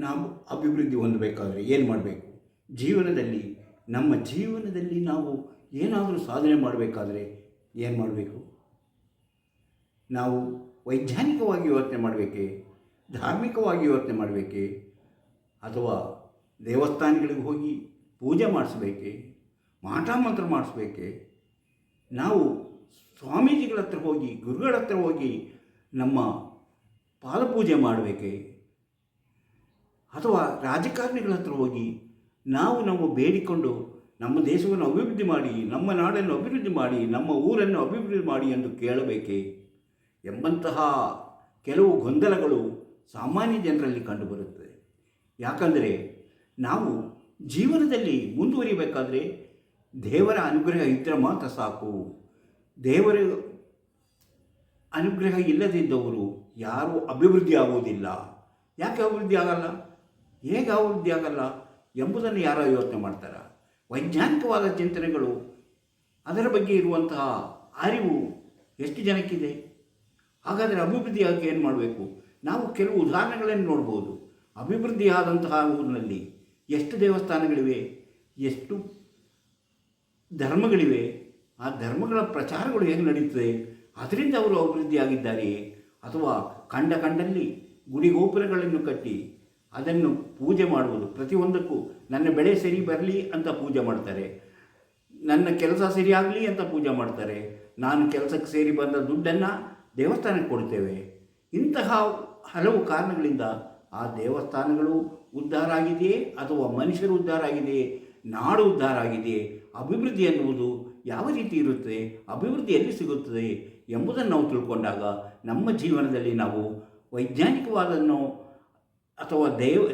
ನಾವು ಅಭಿವೃದ್ಧಿ ಹೊಂದಬೇಕಾದ್ರೆ ಏನು ಮಾಡಬೇಕು? ಜೀವನದಲ್ಲಿ ನಮ್ಮ ಜೀವನದಲ್ಲಿ ನಾವು ಏನಾದರೂ ಸಾಧನೆ ಮಾಡಬೇಕಾದ್ರೆ ಏನು ಮಾಡಬೇಕು? ನಾವು ವೈಜ್ಞಾನಿಕವಾಗಿ ಯೋಚನೆ ಮಾಡಬೇಕೇ? ಧಾರ್ಮಿಕವಾಗಿ ಯೋಚನೆ ಮಾಡಬೇಕೇ? ಅಥವಾ ದೇವಸ್ಥಾನಗಳಿಗೆ ಹೋಗಿ ಪೂಜೆ ಮಾಡಿಸ್ಬೇಕೇ? ಮಾಟ ಮಂತ್ರ ಮಾಡಿಸ್ಬೇಕೇ? ನಾವು ಸ್ವಾಮೀಜಿಗಳ ಹತ್ರ ಹೋಗಿ, ಗುರುಗಳ ಹತ್ರ ಹೋಗಿ ನಮ್ಮ ಪಾದಪೂಜೆ ಮಾಡಬೇಕೇ? ಅಥವಾ ರಾಜಕಾರಣಿಗಳ ಹತ್ರ ಹೋಗಿ ನಾವು ಬೇಡಿಕೊಂಡು ನಮ್ಮ ದೇಶವನ್ನು ಅಭಿವೃದ್ಧಿ ಮಾಡಿ, ನಮ್ಮ ನಾಡನ್ನು ಅಭಿವೃದ್ಧಿ ಮಾಡಿ, ನಮ್ಮ ಊರನ್ನು ಅಭಿವೃದ್ಧಿ ಮಾಡಿ ಎಂದು ಕೇಳಬೇಕೇ ಎಂಬಂತಹ ಕೆಲವು ಗೊಂದಲಗಳು ಸಾಮಾನ್ಯ ಜನರಲ್ಲಿ ಕಂಡುಬರುತ್ತದೆ. ಯಾಕಂದರೆ ನಾವು ಜೀವನದಲ್ಲಿ ಮುಂದುವರಿಬೇಕಾದರೆ ದೇವರ ಅನುಗ್ರಹ ಇದ್ದರೆ ಮಾತ್ರ ಸಾಕು. ದೇವರ ಅನುಗ್ರಹ ಇಲ್ಲದಿದ್ದವರು ಯಾರೂ ಅಭಿವೃದ್ಧಿ ಆಗುವುದಿಲ್ಲ. ಯಾಕೆ ಅಭಿವೃದ್ಧಿ ಆಗಲ್ಲ, ಹೇಗೆ ಅಭಿವೃದ್ಧಿ ಆಗಲ್ಲ ಎಂಬುದನ್ನು ಯಾರೋ ಯೋಚನೆ ಮಾಡ್ತಾರೆ. ವೈಜ್ಞಾನಿಕವಾದ ಚಿಂತನೆಗಳು, ಅದರ ಬಗ್ಗೆ ಇರುವಂತಹ ಅರಿವು ಎಷ್ಟು ಜನಕ್ಕಿದೆ? ಹಾಗಾದರೆ ಅಭಿವೃದ್ಧಿಯಾಗಿ ಏನು ಮಾಡಬೇಕು? ನಾವು ಕೆಲವು ಉದಾಹರಣೆಗಳನ್ನು ನೋಡ್ಬೋದು. ಅಭಿವೃದ್ಧಿ ಆದಂತಹ ಊರಿನಲ್ಲಿ ಎಷ್ಟು ದೇವಸ್ಥಾನಗಳಿವೆ, ಎಷ್ಟು ಧರ್ಮಗಳಿವೆ, ಆ ಧರ್ಮಗಳ ಪ್ರಚಾರಗಳು ಹೇಗೆ ನಡೀತದೆ, ಅದರಿಂದ ಅವರು ಅಭಿವೃದ್ಧಿಯಾಗಿದ್ದಾರೆಯೇ? ಅಥವಾ ಕಂಡಲ್ಲಿ ಗುಡಿ ಗೋಪುರಗಳನ್ನು ಕಟ್ಟಿ ಅದನ್ನು ಪೂಜೆ ಮಾಡುವುದು, ಪ್ರತಿಯೊಂದಕ್ಕೂ ನನ್ನ ಬೆಳೆ ಸರಿ ಬರಲಿ ಅಂತ ಪೂಜೆ ಮಾಡ್ತಾರೆ, ನನ್ನ ಕೆಲಸ ಸರಿಯಾಗಲಿ ಅಂತ ಪೂಜೆ ಮಾಡ್ತಾರೆ, ನಾನು ಕೆಲಸಕ್ಕೆ ಸೇರಿ ಬಂದ ದುಡ್ಡನ್ನು ದೇವಸ್ಥಾನಕ್ಕೆ ಕೊಡ್ತೇವೆ. ಇಂತಹ ಹಲವು ಕಾರಣಗಳಿಂದ ಆ ದೇವಸ್ಥಾನಗಳು ಉದ್ಧಾರ ಆಗಿದೆಯೇ ಅಥವಾ ಮನುಷ್ಯರು ಉದ್ಧಾರ ಆಗಿದೆಯೇ, ನಾಡು ಉದ್ಧಾರ ಆಗಿದೆಯೇ? ಅಭಿವೃದ್ಧಿ ಎನ್ನುವುದು ಯಾವ ರೀತಿ ಇರುತ್ತದೆ, ಅಭಿವೃದ್ಧಿ ಎಲ್ಲಿ ಸಿಗುತ್ತದೆ ಎಂಬುದನ್ನು ನಾವು ತಿಳ್ಕೊಂಡಾಗ ನಮ್ಮ ಜೀವನದಲ್ಲಿ ನಾವು ವೈಜ್ಞಾನಿಕವಾದನ್ನು ಅಥವಾ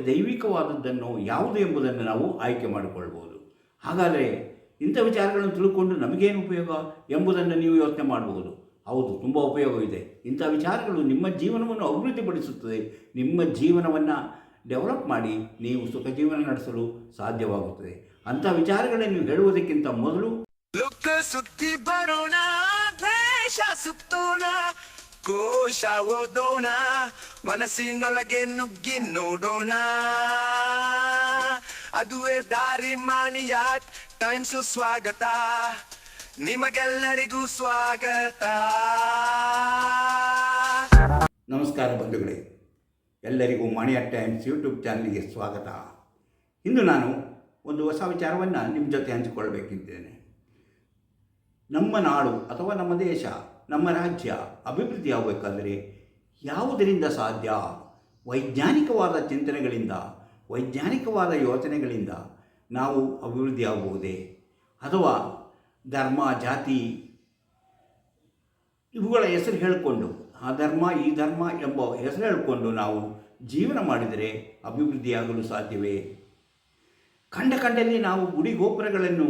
ದೈವಿಕವಾದದ್ದನ್ನು ಯಾವುದು ಎಂಬುದನ್ನು ನಾವು ಆಯ್ಕೆ ಮಾಡಿಕೊಳ್ಬೋದು. ಹಾಗಾದರೆ ಇಂಥ ವಿಚಾರಗಳನ್ನು ತಿಳ್ಕೊಂಡು ನಮಗೇನು ಉಪಯೋಗ ಎಂಬುದನ್ನು ನೀವು ಯೋಚನೆ ಮಾಡಬಹುದು. ಹೌದು, ತುಂಬ ಉಪಯೋಗವಿದೆ. ಇಂಥ ವಿಚಾರಗಳು ನಿಮ್ಮ ಜೀವನವನ್ನು ಅಭಿವೃದ್ಧಿಪಡಿಸುತ್ತದೆ. ನಿಮ್ಮ ಜೀವನವನ್ನು ಡೆವಲಪ್ ಮಾಡಿ ನೀವು ಸುಖ ಜೀವನ ನಡೆಸಲು ಸಾಧ್ಯವಾಗುತ್ತದೆ. ಅಂಥ ವಿಚಾರಗಳನ್ನು ಹೇಳುವುದಕ್ಕಿಂತ ಮೊದಲು ಸುತ್ತಿ ಬರೋಣ, ದೇಶ ಸುತ್ತೋಣ, ಕೋಶ ಓದೋಣ, ಮನಸ್ಸಿನೊಳಗೆ ನುಗ್ಗಿ ನೋಡೋಣ. ಅದುವೇ ದಾರಿ ಮಾನಿಯ ಟೈಮ್ಸು. ಸ್ವಾಗತ ನಿಮಗೆಲ್ಲರಿಗೂ ಸ್ವಾಗತ. ನಮಸ್ಕಾರ ಬಂಧುಗಳೇ, ಎಲ್ಲರಿಗೂ ಮಾಣಿಯ ಟೈಮ್ಸ್ ಯೂಟ್ಯೂಬ್ ಚಾನಲ್ಗೆ ಸ್ವಾಗತ. ಇಂದು ನಾನು ಒಂದು ಹೊಸ ವಿಚಾರವನ್ನು ನಿಮ್ಮ ಜೊತೆ ಹಂಚಿಕೊಳ್ಬೇಕಿದ್ದೇನೆ. ನಮ್ಮ ನಾಡು ಅಥವಾ ನಮ್ಮ ದೇಶ, ನಮ್ಮ ರಾಜ್ಯ ಅಭಿವೃದ್ಧಿ ಆಗಬೇಕಾದರೆ ಯಾವುದರಿಂದ ಸಾಧ್ಯ? ವೈಜ್ಞಾನಿಕವಾದ ಚಿಂತನೆಗಳಿಂದ, ವೈಜ್ಞಾನಿಕವಾದ ಯೋಚನೆಗಳಿಂದ ನಾವು ಅಭಿವೃದ್ಧಿ ಆಗಬಹುದೇ? ಅಥವಾ ಧರ್ಮ, ಜಾತಿ ಇವುಗಳ ಹೆಸರು ಹೇಳಿಕೊಂಡು, ಆ ಧರ್ಮ ಈ ಧರ್ಮ ಎಂಬ ಹೆಸರು ಹೇಳಿಕೊಂಡು ನಾವು ಜೀವನ ಮಾಡಿದರೆ ಅಭಿವೃದ್ಧಿಯಾಗಲು ಸಾಧ್ಯವೇ? ಕಂಡಲ್ಲಿ ನಾವು ಗುಡಿ ಗೋಪುರಗಳನ್ನು,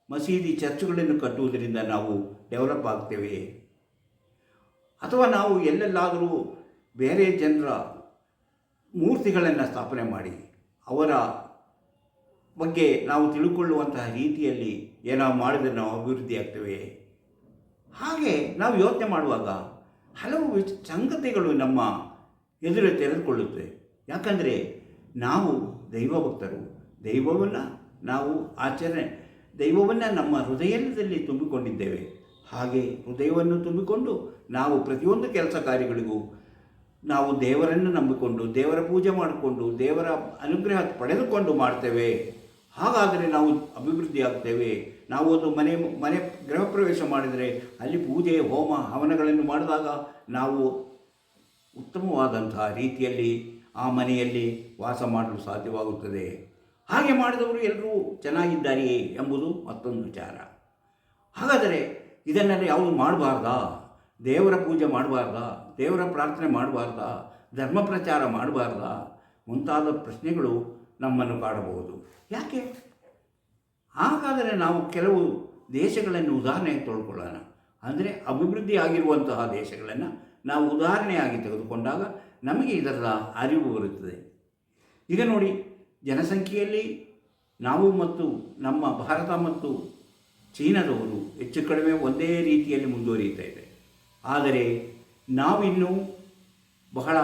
ಮಸೀದಿ, ಚರ್ಚುಗಳನ್ನು ಕಟ್ಟುವುದರಿಂದ ನಾವು ಡೆವಲಪ್ ಆಗ್ತೇವೆ? ಅಥವಾ ನಾವು ಎಲ್ಲೆಲ್ಲಾದರೂ ಬೇರೆ ಜನರ ಮೂರ್ತಿಗಳನ್ನು ಸ್ಥಾಪನೆ ಮಾಡಿ ಅವರ ಬಗ್ಗೆ ನಾವು ತಿಳ್ಕೊಳ್ಳುವಂತಹ ರೀತಿಯಲ್ಲಿ ಏನೋ ಮಾಡಿದರೆ ನಾವು ಅಭಿವೃದ್ಧಿ ಆಗ್ತೇವೆ? ಹಾಗೆ ನಾವು ಯೋಚನೆ ಮಾಡುವಾಗ ಹಲವು ಸಂಗತಿಗಳು ನಮ್ಮ ಎದುರು ತೆರೆದುಕೊಳ್ಳುತ್ತವೆ. ಯಾಕಂದರೆ ನಾವು ದೈವ ಭಕ್ತರು. ದೈವವನ್ನು ನಾವು ದೈವವನ್ನು ನಮ್ಮ ಹೃದಯದಲ್ಲಿ ತುಂಬಿಕೊಂಡಿದ್ದೇವೆ. ಹಾಗೆ ಹೃದಯವನ್ನು ತುಂಬಿಕೊಂಡು ನಾವು ಪ್ರತಿಯೊಂದು ಕೆಲಸ ಕಾರ್ಯಗಳಿಗೂ ನಾವು ದೇವರನ್ನು ನಂಬಿಕೊಂಡು, ದೇವರ ಪೂಜೆ ಮಾಡಿಕೊಂಡು, ದೇವರ ಅನುಗ್ರಹ ಪಡೆದುಕೊಂಡು ಮಾಡ್ತೇವೆ. ಹಾಗಾದರೆ ನಾವು ಅಭಿವೃದ್ಧಿ ಆಗ್ತೇವೆ. ನಾವು ಒಂದು ಮನೆ ಗೃಹ ಪ್ರವೇಶ ಮಾಡಿದರೆ ಅಲ್ಲಿ ಪೂಜೆ, ಹೋಮ, ಹವನಗಳನ್ನು ಮಾಡಿದಾಗ ನಾವು ಉತ್ತಮವಾದಂತಹ ರೀತಿಯಲ್ಲಿ ಆ ಮನೆಯಲ್ಲಿ ವಾಸ ಮಾಡಲು ಸಾಧ್ಯವಾಗುತ್ತದೆ. ಹಾಗೆ ಮಾಡಿದವರು ಎಲ್ಲರೂ ಚೆನ್ನಾಗಿದ್ದಾರೆಯೇ ಎಂಬುದು ಮತ್ತೊಂದು ವಿಚಾರ. ಹಾಗಾದರೆ ಇದನ್ನೆಲ್ಲ ಯಾವುದು ಮಾಡಬಾರ್ದಾ? ದೇವರ ಪೂಜೆ ಮಾಡಬಾರ್ದಾ? ದೇವರ ಪ್ರಾರ್ಥನೆ ಮಾಡಬಾರ್ದಾ? ಧರ್ಮ ಪ್ರಚಾರ ಮಾಡಬಾರ್ದಾ? ಮುಂತಾದ ಪ್ರಶ್ನೆಗಳು ನಮ್ಮನ್ನು ಕಾಡಬಹುದು. ಯಾಕೆ? ಹಾಗಾದರೆ ನಾವು ಕೆಲವು ದೇಶಗಳನ್ನು ಉದಾಹರಣೆಗೆ ತೆಗೆದುಕೊಳ್ಳೋಣ. ಅಂದರೆ ಅಭಿವೃದ್ಧಿ ಆಗಿರುವಂತಹ ದೇಶಗಳನ್ನು ನಾವು ಉದಾಹರಣೆಯಾಗಿ ತೆಗೆದುಕೊಂಡಾಗ ನಮಗೆ ಇದರ ಅರಿವು ಬರುತ್ತದೆ. ಈಗ ನೋಡಿ, ಜನಸಂಖ್ಯೆಯಲ್ಲಿ ನಾವು ಮತ್ತು ನಮ್ಮ ಭಾರತ ಮತ್ತು ಚೀನಾದವರು ಹೆಚ್ಚು ಕಡಿಮೆ ಒಂದೇ ರೀತಿಯಲ್ಲಿ ಮುಂದುವರಿಯುತ್ತಾ ಇದೆ. ಆದರೆ ನಾವಿನ್ನೂ ಬಹಳ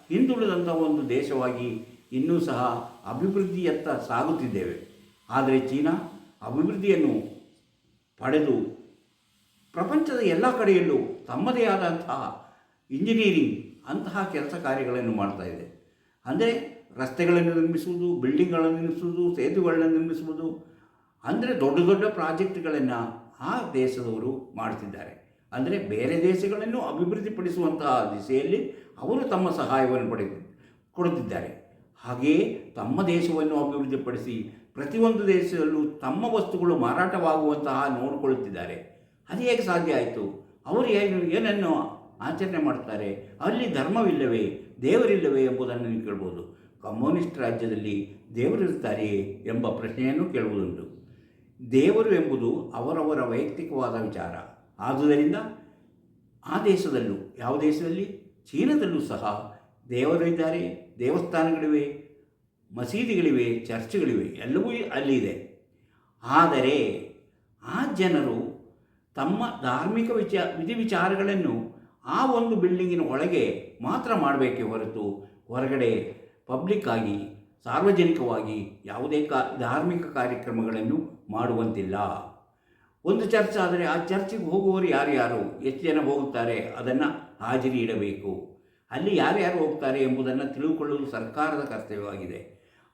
ಹಿಂದುಳಿದಂಥ ಒಂದು ದೇಶವಾಗಿ ಇನ್ನೂ ಸಹ ಅಭಿವೃದ್ಧಿಯತ್ತ ಸಾಗುತ್ತಿದ್ದೇವೆ. ಆದರೆ ಚೀನಾ ಅಭಿವೃದ್ಧಿಯನ್ನು ಪಡೆದು ಪ್ರಪಂಚದ ಎಲ್ಲ ಕಡೆಯಲ್ಲೂ ತಮ್ಮದೇ ಆದಂತಹ ಇಂಜಿನಿಯರಿಂಗ್ ಅಂತಹ ಕೆಲಸ ಕಾರ್ಯಗಳನ್ನು ಮಾಡ್ತಾ ಇದೆ. ಅಂದರೆ ರಸ್ತೆಗಳನ್ನು ನಿರ್ಮಿಸುವುದು, ಬಿಲ್ಡಿಂಗ್ಗಳನ್ನು ನಿರ್ಮಿಸುವುದು, ಸೇತುವೆಗಳನ್ನು ನಿರ್ಮಿಸುವುದು, ಅಂದರೆ ದೊಡ್ಡ ದೊಡ್ಡ ಪ್ರಾಜೆಕ್ಟ್ಗಳನ್ನು ಆ ದೇಶದವರು ಮಾಡ್ತಿದ್ದಾರೆ. ಅಂದರೆ ಬೇರೆ ದೇಶಗಳನ್ನು ಅಭಿವೃದ್ಧಿಪಡಿಸುವಂತಹ ದಿಸೆಯಲ್ಲಿ ಅವರು ತಮ್ಮ ಸಹಾಯವನ್ನು ಕೊಡುತ್ತಿದ್ದಾರೆ. ಹಾಗೆಯೇ ತಮ್ಮ ದೇಶವನ್ನು ಅಭಿವೃದ್ಧಿಪಡಿಸಿ ಪ್ರತಿಯೊಂದು ದೇಶದಲ್ಲೂ ತಮ್ಮ ವಸ್ತುಗಳು ಮಾರಾಟವಾಗುವಂತಹ ನೋಡಿಕೊಳ್ಳುತ್ತಿದ್ದಾರೆ. ಅದು ಹೇಗೆ ಸಾಧ್ಯ ಆಯಿತು? ಅವರು ಏನನ್ನು ಆಚರಣೆ ಮಾಡ್ತಾರೆ? ಅಲ್ಲಿ ಧರ್ಮವಿಲ್ಲವೇ, ದೇವರಿಲ್ಲವೇ ಎಂಬುದನ್ನು ನೀವು ಕೇಳ್ಬೋದು. ಕಮ್ಯುನಿಸ್ಟ್ ರಾಜ್ಯದಲ್ಲಿ ದೇವರಿರ್ತಾರೆಯೇ ಎಂಬ ಪ್ರಶ್ನೆಯನ್ನು ಕೇಳುವುದುಂಟು. ದೇವರು ಎಂಬುದು ಅವರವರ ವೈಯಕ್ತಿಕವಾದ ವಿಚಾರ. ಆದುದರಿಂದ ಆ ದೇಶದಲ್ಲೂ, ಯಾವ ದೇಶದಲ್ಲಿ, ಚೀನಾದಲ್ಲೂ ಸಹ ದೇವರು ಇದ್ದಾರೆ, ದೇವಸ್ಥಾನಗಳಿವೆ, ಮಸೀದಿಗಳಿವೆ, ಚರ್ಚ್ಗಳಿವೆ, ಎಲ್ಲವೂ ಅಲ್ಲಿ ಇದೆ. ಆದರೆ ಆ ಜನರು ತಮ್ಮ ಧಾರ್ಮಿಕ ವಿಚಾರಗಳನ್ನು ಆ ಒಂದು ಬಿಲ್ಡಿಂಗಿನ ಒಳಗೆ ಮಾತ್ರ ಮಾಡಬೇಕೇ ಹೊರತು ಹೊರಗಡೆ ಪಬ್ಲಿಕ್ಕಾಗಿ, ಸಾರ್ವಜನಿಕವಾಗಿ ಯಾವುದೇ ಧಾರ್ಮಿಕ ಕಾರ್ಯಕ್ರಮಗಳನ್ನು ಮಾಡುವಂತಿಲ್ಲ. ಒಂದು ಚರ್ಚ್ ಆದರೆ ಆ ಚರ್ಚಿಗೆ ಹೋಗುವವರು ಯಾರ್ಯಾರು, ಎಷ್ಟು ಜನ ಹೋಗುತ್ತಾರೆ ಅದನ್ನು ಹಾಜರಿ ಇಡಬೇಕು. ಅಲ್ಲಿ ಯಾರ್ಯಾರು ಹೋಗ್ತಾರೆ ಎಂಬುದನ್ನು ತಿಳಿದುಕೊಳ್ಳುವುದು ಸರ್ಕಾರದ ಕರ್ತವ್ಯವಾಗಿದೆ.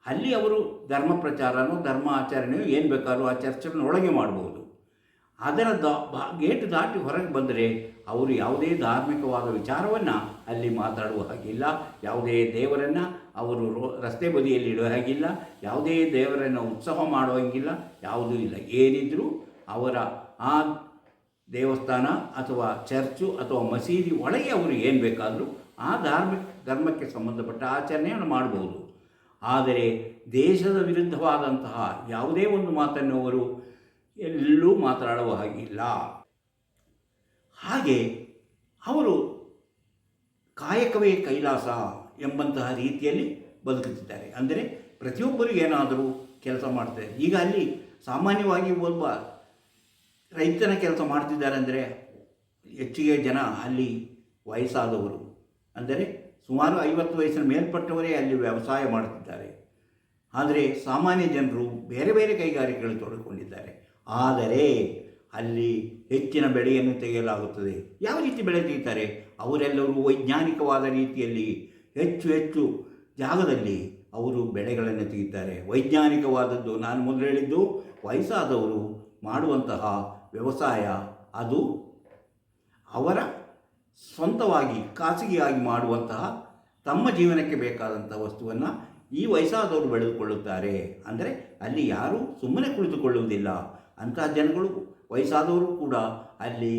ಅಲ್ಲಿ ಅವರು ಧರ್ಮ ಪ್ರಚಾರನೋ ಧರ್ಮ ಆಚರಣೆಯೋ ಏನು ಬೇಕಾದ್ರೂ ಆ ಚರ್ಚನ್ನು ಒಳಗೆ ಮಾಡ್ಬೋದು. ಅದರ ಗೇಟ್ ದಾಟಿ ಹೊರಗೆ ಬಂದರೆ ಅವರು ಯಾವುದೇ ಧಾರ್ಮಿಕವಾದ ವಿಚಾರವನ್ನು ಅಲ್ಲಿ ಮಾತಾಡುವ ಹಾಗಿಲ್ಲ, ಯಾವುದೇ ದೇವರನ್ನು ಅವರು ರಸ್ತೆ ಬದಿಯಲ್ಲಿ ಇಡುವ ಹಾಗಿಲ್ಲ, ಯಾವುದೇ ದೇವರನ್ನು ಉತ್ಸವ ಮಾಡೋ ಹಾಗಿಲ್ಲ, ಯಾವುದೂ ಇಲ್ಲ. ಏನಿದ್ರೂ ಅವರ ಆ ದೇವಸ್ಥಾನ ಅಥವಾ ಚರ್ಚು ಅಥವಾ ಮಸೀದಿ ಒಳಗೆ ಅವರು ಏನು ಬೇಕಾದರೂ ಆ ಧರ್ಮಕ್ಕೆ ಸಂಬಂಧಪಟ್ಟ ಆಚರಣೆಯನ್ನು ಮಾಡ್ಬೋದು. ಆದರೆ ದೇಶದ ವಿರುದ್ಧವಾದಂತಹ ಯಾವುದೇ ಒಂದು ಮಾತನ್ನು ಅವರು ಎಲ್ಲೂ ಮಾತನಾಡುವ ಹಾಗಿಲ್ಲ. ಹಾಗೆ ಅವರು ಕಾಯಕವೇ ಕೈಲಾಸ ಎಂಬಂತಹ ರೀತಿಯಲ್ಲಿ ಬದುಕುತ್ತಿದ್ದಾರೆ. ಅಂದರೆ ಪ್ರತಿಯೊಬ್ಬರು ಏನಾದರೂ ಕೆಲಸ ಮಾಡ್ತಾರೆ. ಈಗ ಅಲ್ಲಿ ಸಾಮಾನ್ಯವಾಗಿ ಒಬ್ಬ ರೈತನ ಕೆಲಸ ಮಾಡ್ತಿದ್ದಾರೆ ಅಂದರೆ ಹೆಚ್ಚಿಗೆ ಜನ ಅಲ್ಲಿ ವಯಸ್ಸಾದವರು, ಅಂದರೆ ಸುಮಾರು 50 ವಯಸ್ಸಿನ ಮೇಲ್ಪಟ್ಟವರೇ ಅಲ್ಲಿ ವ್ಯವಸಾಯ ಮಾಡುತ್ತಿದ್ದಾರೆ. ಆದರೆ ಸಾಮಾನ್ಯ ಜನರು ಬೇರೆ ಬೇರೆ ಕೈಗಾರಿಕೆಗಳಲ್ಲಿ ತೊಡಗಿಕೊಂಡಿದ್ದಾರೆ. ಆದರೆ ಅಲ್ಲಿ ಹೆಚ್ಚಿನ ಬೆಳೆಯನ್ನು ತೆಗೆಯಲಾಗುತ್ತದೆ. ಯಾವ ರೀತಿ ಬೆಳೆ ತೆಗಿತಾರೆ? ಅವರೆಲ್ಲರೂ ವೈಜ್ಞಾನಿಕವಾದ ರೀತಿಯಲ್ಲಿ ಹೆಚ್ಚು ಜಾಗದಲ್ಲಿ ಅವರು ಬೆಳೆಗಳನ್ನು ತೆಗಿತಾರೆ. ವೈಜ್ಞಾನಿಕವಾದದ್ದು, ನಾನು ಮೊದಲು ಹೇಳಿದ್ದು, ವಯಸ್ಸಾದವರು ಮಾಡುವಂತಹ ವ್ಯವಸಾಯ ಅದು ಅವರ ಸ್ವಂತವಾಗಿ ಖಾಸಗಿಯಾಗಿ ಮಾಡುವಂತಹ ತಮ್ಮ ಜೀವನಕ್ಕೆ ಬೇಕಾದಂಥ ವಸ್ತುವನ್ನು ಈ ವಯಸ್ಸಾದವರು ಬೆಳೆದುಕೊಳ್ಳುತ್ತಾರೆ. ಅಂದರೆ ಅಲ್ಲಿ ಯಾರೂ ಸುಮ್ಮನೆ ಕುಳಿತುಕೊಳ್ಳುವುದಿಲ್ಲ. ಅಂತಹ ಜನಗಳು, ವಯಸ್ಸಾದವರು ಕೂಡ ಅಲ್ಲಿ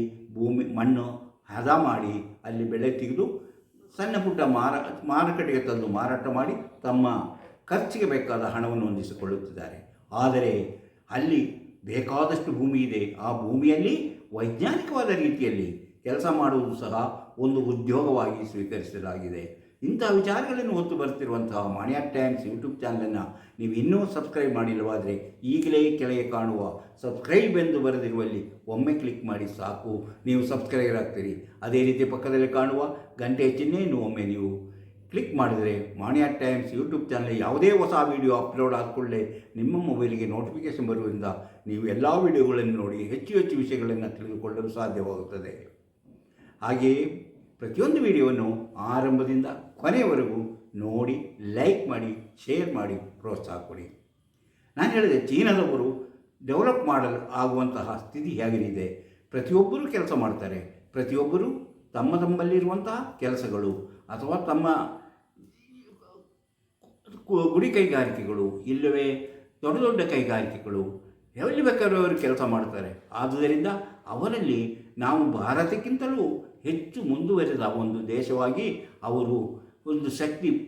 ಮಣ್ಣು ಹದ ಮಾಡಿ ಅಲ್ಲಿ ಬೆಳೆ ತೆಗೆದು ಸಣ್ಣ ಪುಟ್ಟ ಮಾರುಕಟ್ಟೆಗೆ ತಂದು ಮಾರಾಟ ಮಾಡಿ ತಮ್ಮ ಖರ್ಚಿಗೆ ಬೇಕಾದ ಹಣವನ್ನು ಹೊಂದಿಸಿಕೊಳ್ಳುತ್ತಿದ್ದಾರೆ. ಆದರೆ ಅಲ್ಲಿ ಬೇಕಾದಷ್ಟು ಭೂಮಿ ಇದೆ. ಆ ಭೂಮಿಯಲ್ಲಿ ವೈಜ್ಞಾನಿಕವಾದ ರೀತಿಯಲ್ಲಿ ಕೆಲಸ ಮಾಡುವುದು ಸಹ ಒಂದು ಉದ್ಯೋಗವಾಗಿ ಸ್ವೀಕರಿಸಲಾಗಿದೆ. ಇಂಥ ವಿಚಾರಗಳನ್ನು ಹೊತ್ತು ಬರ್ತಿರುವಂತಹ ಮಾಣಿಯಾಕ್ ಟೈಮ್ಸ್ ಯೂಟ್ಯೂಬ್ ಚಾನಲನ್ನು ನೀವು ಇನ್ನೂ ಸಬ್ಸ್ಕ್ರೈಬ್ ಮಾಡಿಲ್ಲವಾದರೆ ಈಗಲೇ ಕೆಳಗೆ ಕಾಣುವ ಸಬ್ಸ್ಕ್ರೈಬ್ ಎಂದು ಬರೆದಿರುವಲ್ಲಿ ಒಮ್ಮೆ ಕ್ಲಿಕ್ ಮಾಡಿ ಸಾಕು, ನೀವು ಸಬ್ಸ್ಕ್ರೈಬರ್ ಆಗ್ತೀರಿ. ಅದೇ ರೀತಿ ಪಕ್ಕದಲ್ಲಿ ಕಾಣುವ ಗಂಟೆಯ ಚಿಹ್ನೆಯನ್ನು ಒಮ್ಮೆ ನೀವು ಕ್ಲಿಕ್ ಮಾಡಿದರೆ ಮಾಣಿಯಾಕ್ ಟೈಮ್ಸ್ ಯೂಟ್ಯೂಬ್ ಚಾನಲ್ ಯಾವುದೇ ಹೊಸ ವೀಡಿಯೋ ಅಪ್ಲೋಡ್ ಆದಕೊಳ್ಳೆ ನಿಮ್ಮ ಮೊಬೈಲಿಗೆ ನೋಟಿಫಿಕೇಷನ್ ಬರುವುದರಿಂದ ನೀವು ಎಲ್ಲ ವೀಡಿಯೋಗಳನ್ನು ನೋಡಿ ಹೆಚ್ಚು ವಿಷಯಗಳನ್ನು ತಿಳಿದುಕೊಳ್ಳಲು ಸಾಧ್ಯವಾಗುತ್ತದೆ. ಹಾಗೆಯೇ ಪ್ರತಿಯೊಂದು ವಿಡಿಯೋವನ್ನು ಆರಂಭದಿಂದ ಕೊನೆಯವರೆಗೂ ನೋಡಿ, ಲೈಕ್ ಮಾಡಿ, ಶೇರ್ ಮಾಡಿ, ಪ್ರೋತ್ಸಾಹ ಕೊಡಿ. ನಾನು ಹೇಳಿದೆ, ಚೀನಾದವರು ಡೆವಲಪ್ ಮಾಡಲು ಆಗುವಂತಹ ಸ್ಥಿತಿ ಹೇಗಿದೆ. ಪ್ರತಿಯೊಬ್ಬರೂ ಕೆಲಸ ಮಾಡ್ತಾರೆ. ಪ್ರತಿಯೊಬ್ಬರೂ ತಮ್ಮಲ್ಲಿರುವಂತಹ ಕೆಲಸಗಳು ಅಥವಾ ತಮ್ಮ ಗುಡಿ ಕೈಗಾರಿಕೆಗಳು ಇಲ್ಲವೇ ದೊಡ್ಡ ದೊಡ್ಡ ಕೈಗಾರಿಕೆಗಳು ಎಲ್ಲಿ ಬೇಕಾದ್ರೂ ಅವರು ಕೆಲಸ ಮಾಡ್ತಾರೆ. ಆದುದರಿಂದ ಅವರಲ್ಲಿ ನಾವು ಭಾರತಕ್ಕಿಂತಲೂ ಹೆಚ್ಚು ಮುಂದುವರೆದ ಒಂದು ದೇಶವಾಗಿ ಅವರು ಒಂದು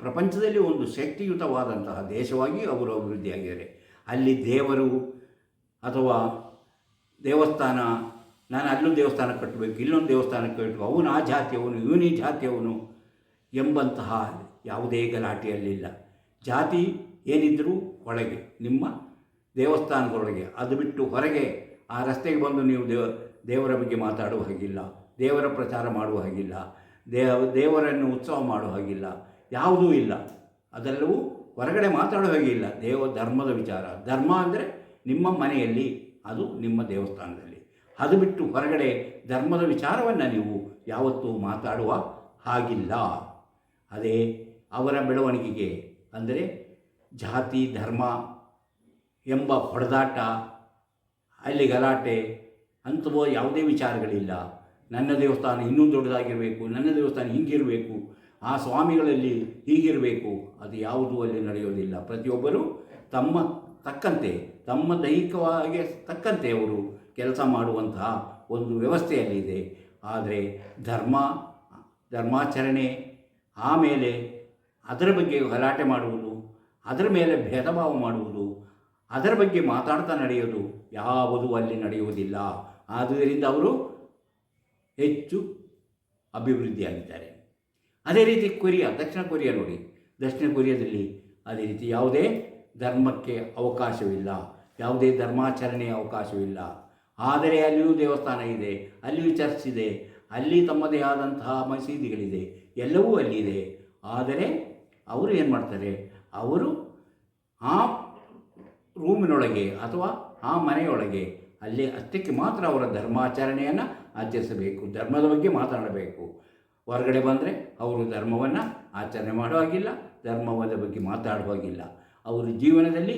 ಪ್ರಪಂಚದಲ್ಲಿ ಒಂದು ಶಕ್ತಿಯುತವಾದಂತಹ ದೇಶವಾಗಿ ಅವರು ಅಭಿವೃದ್ಧಿಯಾಗಿದ್ದಾರೆ. ಅಲ್ಲಿ ದೇವರು ಅಥವಾ ದೇವಸ್ಥಾನ, ನಾನು ಅಲ್ಲೊಂದು ದೇವಸ್ಥಾನ ಕಟ್ಟಬೇಕು, ಇಲ್ಲೊಂದು ದೇವಸ್ಥಾನ ಕಟ್ಟಬೇಕು, ಅವನು ಆ ಜಾತಿಯವನು, ಇವನು ಈ ಜಾತಿಯವನು ಎಂಬಂತಹ ಯಾವುದೇ ಗಲಾಟೆಯಲ್ಲಿಲ್ಲ. ಜಾತಿ ಏನಿದ್ದರೂ ಒಳಗೆ, ನಿಮ್ಮ ದೇವಸ್ಥಾನದೊಳಗೆ. ಅದು ಬಿಟ್ಟು ಹೊರಗೆ ಆ ರಸ್ತೆಗೆ ಬಂದು ನೀವು ದೇವರ ಬಗ್ಗೆ ಮಾತಾಡುವ ಹಾಗಿಲ್ಲ, ದೇವರ ಪ್ರಚಾರ ಮಾಡುವ ಹಾಗಿಲ್ಲ, ದೇವರನ್ನು ಉತ್ಸವ ಮಾಡುವ ಹಾಗಿಲ್ಲ, ಯಾವುದೂ ಇಲ್ಲ. ಅದೆಲ್ಲವೂ ಹೊರಗಡೆ ಮಾತಾಡೋ ಹಾಗೆ ಇಲ್ಲ. ಧರ್ಮದ ವಿಚಾರ, ಧರ್ಮ ಅಂದರೆ ನಿಮ್ಮ ಮನೆಯಲ್ಲಿ, ಅದು ನಿಮ್ಮ ದೇವಸ್ಥಾನದಲ್ಲಿ. ಅದು ಬಿಟ್ಟು ಹೊರಗಡೆ ಧರ್ಮದ ವಿಚಾರವನ್ನು ನೀವು ಯಾವತ್ತೂ ಮಾತಾಡುವ ಹಾಗಿಲ್ಲ. ಅದೇ ಅವರ ಬೆಳವಣಿಗೆಗೆ, ಅಂದರೆ ಜಾತಿ ಧರ್ಮ ಎಂಬ ಹೊಡೆದಾಟ, ಅಲ್ಲಿ ಗಲಾಟೆ ಅಂಥವೋ ಯಾವುದೇ ವಿಚಾರಗಳಿಲ್ಲ. ನನ್ನ ದೇವಸ್ಥಾನ ಇನ್ನೂ ದೊಡ್ಡದಾಗಿರಬೇಕು, ನನ್ನ ದೇವಸ್ಥಾನ ಹೀಗಿರಬೇಕು, ಆ ಸ್ವಾಮಿಗಳಲ್ಲಿ ಹೀಗಿರಬೇಕು, ಅದು ಯಾವುದೂ ಅಲ್ಲಿ ನಡೆಯೋದಿಲ್ಲ. ಪ್ರತಿಯೊಬ್ಬರು ತಮ್ಮ ತಕ್ಕಂತೆ, ತಮ್ಮ ದೈಹಿಕವಾಗಿ ತಕ್ಕಂತೆ ಅವರು ಕೆಲಸ ಮಾಡುವಂತಹ ಒಂದು ವ್ಯವಸ್ಥೆಯಲ್ಲಿದೆ. ಆದರೆ ಧರ್ಮಾಚರಣೆ, ಆಮೇಲೆ ಅದರ ಬಗ್ಗೆ ಗಲಾಟೆ ಮಾಡುವುದು, ಅದರ ಮೇಲೆ ಭೇದ ಭಾವ ಮಾಡುವುದು, ಅದರ ಬಗ್ಗೆ ಮಾತಾಡ್ತಾ ನಡೆಯೋದು ಯಾವುದೂ ಅಲ್ಲಿ ನಡೆಯುವುದಿಲ್ಲ. ಆದ್ದರಿಂದ ಅವರು ಹೆಚ್ಚು ಅಭಿವೃದ್ಧಿಯಾಗಿದ್ದಾರೆ. ಅದೇ ರೀತಿ ದಕ್ಷಿಣ ಕೊರಿಯಾ ನೋಡಿ, ದಕ್ಷಿಣ ಕೊರಿಯಾದಲ್ಲಿ ಅದೇ ರೀತಿ ಯಾವುದೇ ಧರ್ಮಕ್ಕೆ ಅವಕಾಶವಿಲ್ಲ, ಯಾವುದೇ ಧರ್ಮಾಚರಣೆಯ ಅವಕಾಶವಿಲ್ಲ. ಆದರೆ ಅಲ್ಲಿಯೂ ದೇವಸ್ಥಾನ ಇದೆ, ಅಲ್ಲಿಯೂ ಚರ್ಚ್ ಇದೆ, ಅಲ್ಲಿ ತಮ್ಮದೇ ಆದಂತಹ ಮಸೀದಿಗಳಿದೆ, ಎಲ್ಲವೂ ಅಲ್ಲಿದೆ. ಆದರೆ ಅವರು ಏನು ಮಾಡ್ತಾರೆ, ಅವರು ಆ ರೂಮಿನೊಳಗೆ ಅಥವಾ ಆ ಮನೆಯೊಳಗೆ ಅಲ್ಲಿ ಅಷ್ಟಕ್ಕೆ ಮಾತ್ರ ಅವರ ಧರ್ಮಾಚರಣೆಯನ್ನು ಆಚರಿಸಬೇಕು, ಧರ್ಮದ ಬಗ್ಗೆ ಮಾತಾಡಬೇಕು. ಹೊರಗಡೆ ಬಂದರೆ ಅವರು ಧರ್ಮವನ್ನು ಆಚರಣೆ ಮಾಡೋ ಹಾಗಿಲ್ಲ, ಧರ್ಮದ ಬಗ್ಗೆ ಮಾತಾಡುವ ಹಾಗಿಲ್ಲ. ಅವರ ಜೀವನದಲ್ಲಿ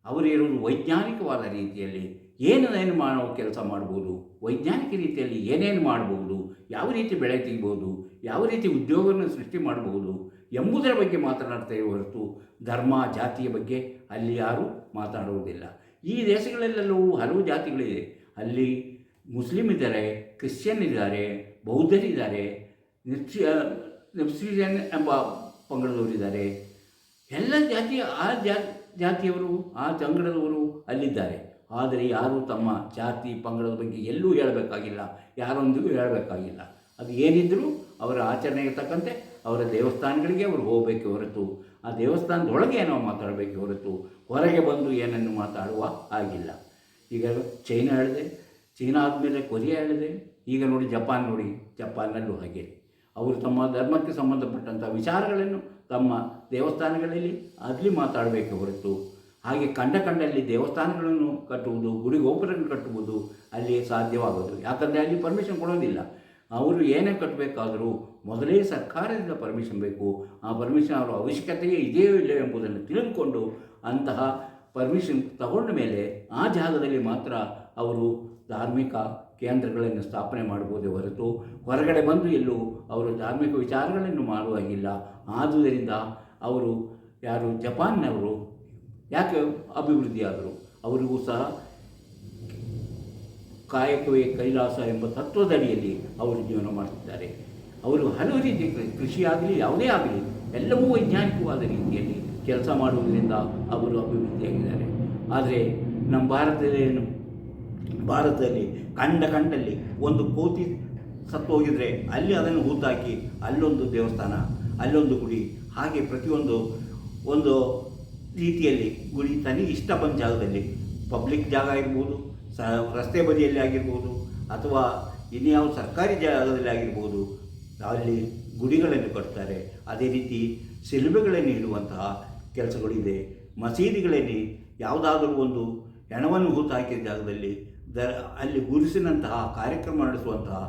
ಅವರಿರುವುದು ವೈಜ್ಞಾನಿಕವಾದ ರೀತಿಯಲ್ಲಿ ಏನೇನು ಮಾಡೋ ಕೆಲಸ ಮಾಡ್ಬೋದು, ವೈಜ್ಞಾನಿಕ ರೀತಿಯಲ್ಲಿ ಏನೇನು ಮಾಡ್ಬೋದು, ಯಾವ ರೀತಿ ಬೆಳೆ ತೆಗಿಬೋದು, ಯಾವ ರೀತಿ ಉದ್ಯೋಗವನ್ನು ಸೃಷ್ಟಿ ಮಾಡಬಹುದು ಎಂಬುದರ ಬಗ್ಗೆ ಮಾತನಾಡ್ತೇವೆ ಹೊರತು ಧರ್ಮ ಜಾತಿಯ ಬಗ್ಗೆ ಅಲ್ಲಿ ಯಾರೂ ಮಾತಾಡುವುದಿಲ್ಲ. ಈ ದೇಶಗಳಲ್ಲೆಲ್ಲವೂ ಹಲವು ಜಾತಿಗಳಿದೆ. ಅಲ್ಲಿ ಮುಸ್ಲಿಮ್ ಇದ್ದಾರೆ, ಕ್ರಿಶ್ಚಿಯನ್ ಇದ್ದಾರೆ, ಬೌದ್ಧರಿದ್ದಾರೆ, ನೆಪ್ಸಿಯನ್ ಎಂಬ ಪಂಗಡದವರಿದ್ದಾರೆ. ಎಲ್ಲ ಜಾತಿಯವರು, ಆ ಪಂಗಡದವರು ಅಲ್ಲಿದ್ದಾರೆ. ಆದರೆ ಯಾರೂ ತಮ್ಮ ಜಾತಿ ಪಂಗಡದ ಬಗ್ಗೆ ಎಲ್ಲೂ ಹೇಳಬೇಕಾಗಿಲ್ಲ, ಯಾರೊಂದಿಗೂ ಹೇಳಬೇಕಾಗಿಲ್ಲ. ಅದು ಏನಿದ್ದರೂ ಅವರ ಆಚರಣೆಗೆ ತಕ್ಕಂತೆ ಅವರ ದೇವಸ್ಥಾನಗಳಿಗೆ ಅವರು ಹೋಗಬೇಕೆ ಹೊರತು, ಆ ದೇವಸ್ಥಾನದೊಳಗೆ ಏನೋ ಮಾತಾಡಬೇಕೆ ಹೊರತು ಹೊರಗೆ ಬಂದು ಏನನ್ನು ಮಾತಾಡುವ ಆಗಿಲ್ಲ. ಈಗ ಚೈನಾ ಹೇಳಿದೆ, ಚೀನಾ ಆದಮೇಲೆ ಕೊರಿಯಾ ಹೇಳಿದೆ, ಈಗ ನೋಡಿ ಜಪಾನ್ನಲ್ಲೂ ಹಾಗೆ ಅವರು ತಮ್ಮ ಧರ್ಮಕ್ಕೆ ಸಂಬಂಧಪಟ್ಟಂಥ ವಿಚಾರಗಳನ್ನು ತಮ್ಮ ದೇವಸ್ಥಾನಗಳಲ್ಲಿ ಅಲ್ಲಿ ಮಾತಾಡಬೇಕೆ ಹೊರತು ಹಾಗೆ ಕಂಡಲ್ಲಿ ದೇವಸ್ಥಾನಗಳನ್ನು ಕಟ್ಟುವುದು, ಗುಡಿ ಗೋಪುರಗಳನ್ನು ಕಟ್ಟುವುದು ಅಲ್ಲಿ ಸಾಧ್ಯವಾಗೋದು. ಯಾಕಂದರೆ ಅಲ್ಲಿ ಪರ್ಮಿಷನ್ ಕೊಡೋದಿಲ್ಲ. ಅವರು ಏನೇ ಕಟ್ಟಬೇಕಾದರೂ ಮೊದಲೇ ಸರ್ಕಾರದಿಂದ ಪರ್ಮಿಷನ್ ಬೇಕು. ಆ ಪರ್ಮಿಷನ್ ಅವರ ಅವಶ್ಯಕತೆಯೇ ಇದೆಯೋ ಇಲ್ಲವೋ ಎಂಬುದನ್ನು ತಿಳಿದುಕೊಂಡು ಅಂತಹ ಪರ್ಮಿಷನ್ ತಗೊಂಡ ಮೇಲೆ ಆ ಜಾಗದಲ್ಲಿ ಮಾತ್ರ ಅವರು ಧಾರ್ಮಿಕ ಕೇಂದ್ರಗಳನ್ನು ಸ್ಥಾಪನೆ ಮಾಡ್ಬೋದೇ ಹೊರತು ಹೊರಗಡೆ ಬಂದು ಎಲ್ಲೂ ಅವರು ಧಾರ್ಮಿಕ ವಿಚಾರಗಳನ್ನು ಮಾಡುವಾಗಿಲ್ಲ. ಆದುದರಿಂದ ಅವರು ಯಾರು ಜಪಾನ್ನವರು ಯಾಕೆ ಅಭಿವೃದ್ಧಿಯಾದರು, ಅವರಿಗೂ ಸಹ ಕಾಯಕವೇ ಕೈಲಾಸ ಎಂಬ ತತ್ವದಡಿಯಲ್ಲಿ ಅವರು ಜೀವನ ಮಾಡ್ತಿದ್ದಾರೆ. ಅವರು ಹಲವು ರೀತಿ ಕೃಷಿ ಆಗಲಿ ಯಾವುದೇ ಆಗಲಿ ಎಲ್ಲವೂ ವೈಜ್ಞಾನಿಕವಾದ ರೀತಿಯಲ್ಲಿ ಕೆಲಸ ಮಾಡುವುದರಿಂದ ಅವರು ಅಭಿವೃದ್ಧಿಯಾಗಿದ್ದಾರೆ. ಆದರೆ ನಮ್ಮ ಭಾರತದಲ್ಲಿ ಕಂಡಲ್ಲಿ ಒಂದು ಕೋತಿ ಸತ್ತು ಹೋಗಿದರೆ ಅಲ್ಲಿ ಅದನ್ನು ಹೂತಾಕಿ ಅಲ್ಲೊಂದು ದೇವಸ್ಥಾನ, ಅಲ್ಲೊಂದು ಗುಡಿ, ಹಾಗೆ ಒಂದು ರೀತಿಯಲ್ಲಿ ಗುಡಿ ತನಗೆ ಇಷ್ಟ ಬಂದ ಜಾಗದಲ್ಲಿ, ಪಬ್ಲಿಕ್ ಜಾಗ ಇರ್ಬೋದು, ರಸ್ತೆ ಬದಿಯಲ್ಲಿ ಆಗಿರ್ಬೋದು, ಅಥವಾ ಇನ್ಯಾವ ಸರ್ಕಾರಿ ಜಾಗದಲ್ಲಿ ಆಗಿರ್ಬೋದು, ಅಲ್ಲಿ ಗುಡಿಗಳನ್ನು ಕಟ್ತಾರೆ. ಅದೇ ರೀತಿ ಶಿಲುಬೆಗಳನ್ನು ಇಡುವಂತಹ ಕೆಲಸಗಳಿದೆ. ಮಸೀದಿಗಳಲ್ಲಿ ಯಾವುದಾದರೂ ಒಂದು ಹೆಣವನ್ನು ಹೂತಾಕಿದ ಜಾಗದಲ್ಲಿ ಅಲ್ಲಿ ಗುರುಸಿನಂತಹ ಕಾರ್ಯಕ್ರಮ ನಡೆಸುವಂತಹ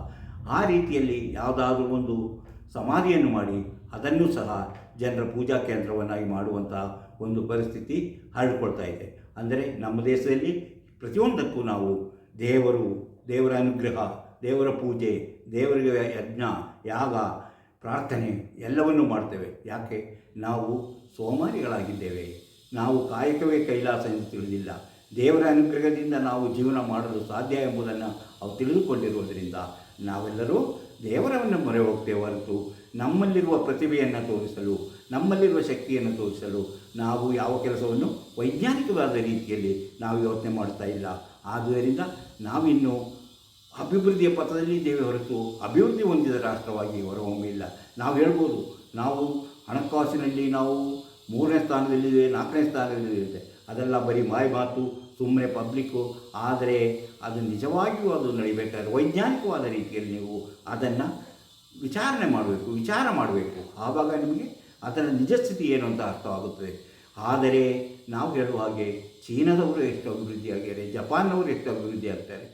ಆ ರೀತಿಯಲ್ಲಿ ಯಾವುದಾದ್ರೂ ಒಂದು ಸಮಾಧಿಯನ್ನು ಮಾಡಿ ಅದನ್ನು ಸಹ ಜನರ ಪೂಜಾ ಕೇಂದ್ರವನ್ನಾಗಿ ಮಾಡುವಂತಹ ಒಂದು ಪರಿಸ್ಥಿತಿ ಹರಡಿಕೊಳ್ತಾ ಇದೆ. ಅಂದರೆ ನಮ್ಮ ದೇಶದಲ್ಲಿ ಪ್ರತಿಯೊಂದಕ್ಕೂ ನಾವು ದೇವರ ಅನುಗ್ರಹ, ದೇವರ ಪೂಜೆ, ದೇವರಿಗೆ ಯಜ್ಞ, ಯಾಗ, ಪ್ರಾರ್ಥನೆ ಎಲ್ಲವನ್ನೂ ಮಾಡ್ತೇವೆ. ಯಾಕೆ? ನಾವು ಸೋಮಾರಿಗಳಾಗಿದ್ದೇವೆ. ನಾವು ಕಾಯಕವೇ ಕೈಲಾಸ ಎಂದು ತಿಳಿದಿಲ್ಲ. ದೇವರ ಅನುಗ್ರಹದಿಂದ ನಾವು ಜೀವನ ಮಾಡಲು ಸಾಧ್ಯ ಎಂಬುದನ್ನು ನಾವು ತಿಳಿದುಕೊಂಡಿರುವುದರಿಂದ ನಾವೆಲ್ಲರೂ ದೇವರನ್ನು ಮೊರೆ ಹೋಗ್ತೇವೆ ಹೊರತು ನಮ್ಮಲ್ಲಿರುವ ಪ್ರತಿಭೆಯನ್ನು ತೋರಿಸಲು, ನಮ್ಮಲ್ಲಿರುವ ಶಕ್ತಿಯನ್ನು ತೋರಿಸಲು ನಾವು ಯಾವ ಕೆಲಸವನ್ನು ವೈಜ್ಞಾನಿಕವಾದ ರೀತಿಯಲ್ಲಿ ನಾವು ಯೋಚನೆ ಮಾಡ್ತಾ ಇಲ್ಲ. ಆದುದರಿಂದ ನಾವಿನ್ನು ಅಭಿವೃದ್ಧಿಯ ಪಥದಲ್ಲಿ ಇದ್ದೇವೆ ಹೊರತು ಅಭಿವೃದ್ಧಿ ಹೊಂದಿದ ರಾಷ್ಟ್ರವಾಗಿ ಹೊರಹೊಮ್ಮಿಲ್ಲ. ನಾವು ಹೇಳ್ಬೋದು, ನಾವು ಹಣಕಾಸಿನಲ್ಲಿ ನಾವು 3ನೇ ಸ್ಥಾನದಲ್ಲಿದೆ, 4ನೇ ಸ್ಥಾನದಲ್ಲಿದೆ. ಅದೆಲ್ಲ ಬರೀ ಮಾತು, ಸುಮ್ಮನೆ ಪಬ್ಲಿಕ್ಕು. ಆದರೆ ಅದು ನಿಜವಾಗಿಯೂ ಅದು ನಡಿಬೇಕಾದ್ರೆ ವೈಜ್ಞಾನಿಕವಾದ ರೀತಿಯಲ್ಲಿ ನೀವು ಅದನ್ನು ವಿಚಾರ ಮಾಡಬೇಕು. ಆವಾಗ ನಿಮಗೆ ಅದರ ನಿಜಸ್ಥಿತಿ ಏನು ಅಂತ ಅರ್ಥವಾಗುತ್ತದೆ. ಆದರೆ ನಾವು ಹೇಳುವ ಹಾಗೆ ಚೀನಾದವರು ಎಷ್ಟು ಅಭಿವೃದ್ಧಿ ಆಗಿದ್ದಾರೆ, ಜಪಾನ್ನವರು ಎಷ್ಟು ಅಭಿವೃದ್ಧಿ ಆಗ್ತಾರೆ,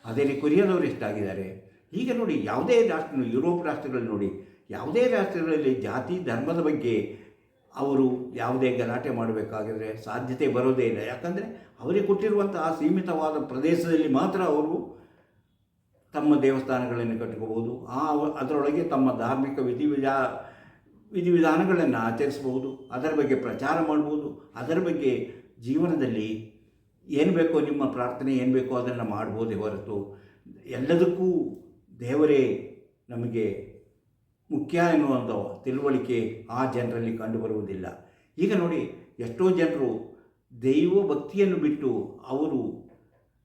ಅದೇ ರೀತಿ ಕೊರಿಯಾದವರು ಎಷ್ಟಾಗಿದ್ದಾರೆ. ಈಗ ನೋಡಿ, ಯಾವುದೇ ರಾಷ್ಟ್ರ, ಯುರೋಪ್ ರಾಷ್ಟ್ರಗಳಲ್ಲಿ ನೋಡಿ, ಯಾವುದೇ ರಾಷ್ಟ್ರಗಳಲ್ಲಿ ಜಾತಿ ಧರ್ಮದ ಬಗ್ಗೆ ಅವರು ಯಾವುದೇ ಗಲಾಟೆ ಮಾಡಬೇಕಾಗಿದ್ರೆ ಸಾಧ್ಯತೆ ಬರೋದೇ ಇಲ್ಲ. ಯಾಕಂದರೆ ಅವರಿಗೆ ಕೊಟ್ಟಿರುವಂತಹ ಸೀಮಿತವಾದ ಪ್ರದೇಶದಲ್ಲಿ ಮಾತ್ರ ಅವರು ತಮ್ಮ ದೇವಸ್ಥಾನಗಳನ್ನು ಕಟ್ಕೋಬೋದು, ಅದರೊಳಗೆ ತಮ್ಮ ಧಾರ್ಮಿಕ ವಿಧಿವಿಧಾನಗಳನ್ನು ಆಚರಿಸ್ಬೋದು, ಅದರ ಬಗ್ಗೆ ಪ್ರಚಾರ ಮಾಡ್ಬೋದು, ಅದರ ಬಗ್ಗೆ ಜೀವನದಲ್ಲಿ ಏನು ಬೇಕೋ, ನಿಮ್ಮ ಪ್ರಾರ್ಥನೆ ಏನು ಬೇಕೋ ಅದನ್ನು ಮಾಡ್ಬೋದೇ ಹೊರತು ಎಲ್ಲದಕ್ಕೂ ದೇವರೇ ನಮಗೆ ಮುಖ್ಯ ಎನ್ನುವಂಥ ತಿಳುವಳಿಕೆ ಆ ಜನರಲ್ಲಿ ಕಂಡುಬರುವುದಿಲ್ಲ. ಈಗ ನೋಡಿ, ಎಷ್ಟೋ ಜನರು ದೈವ ಭಕ್ತಿಯನ್ನು ಬಿಟ್ಟು ಅವರು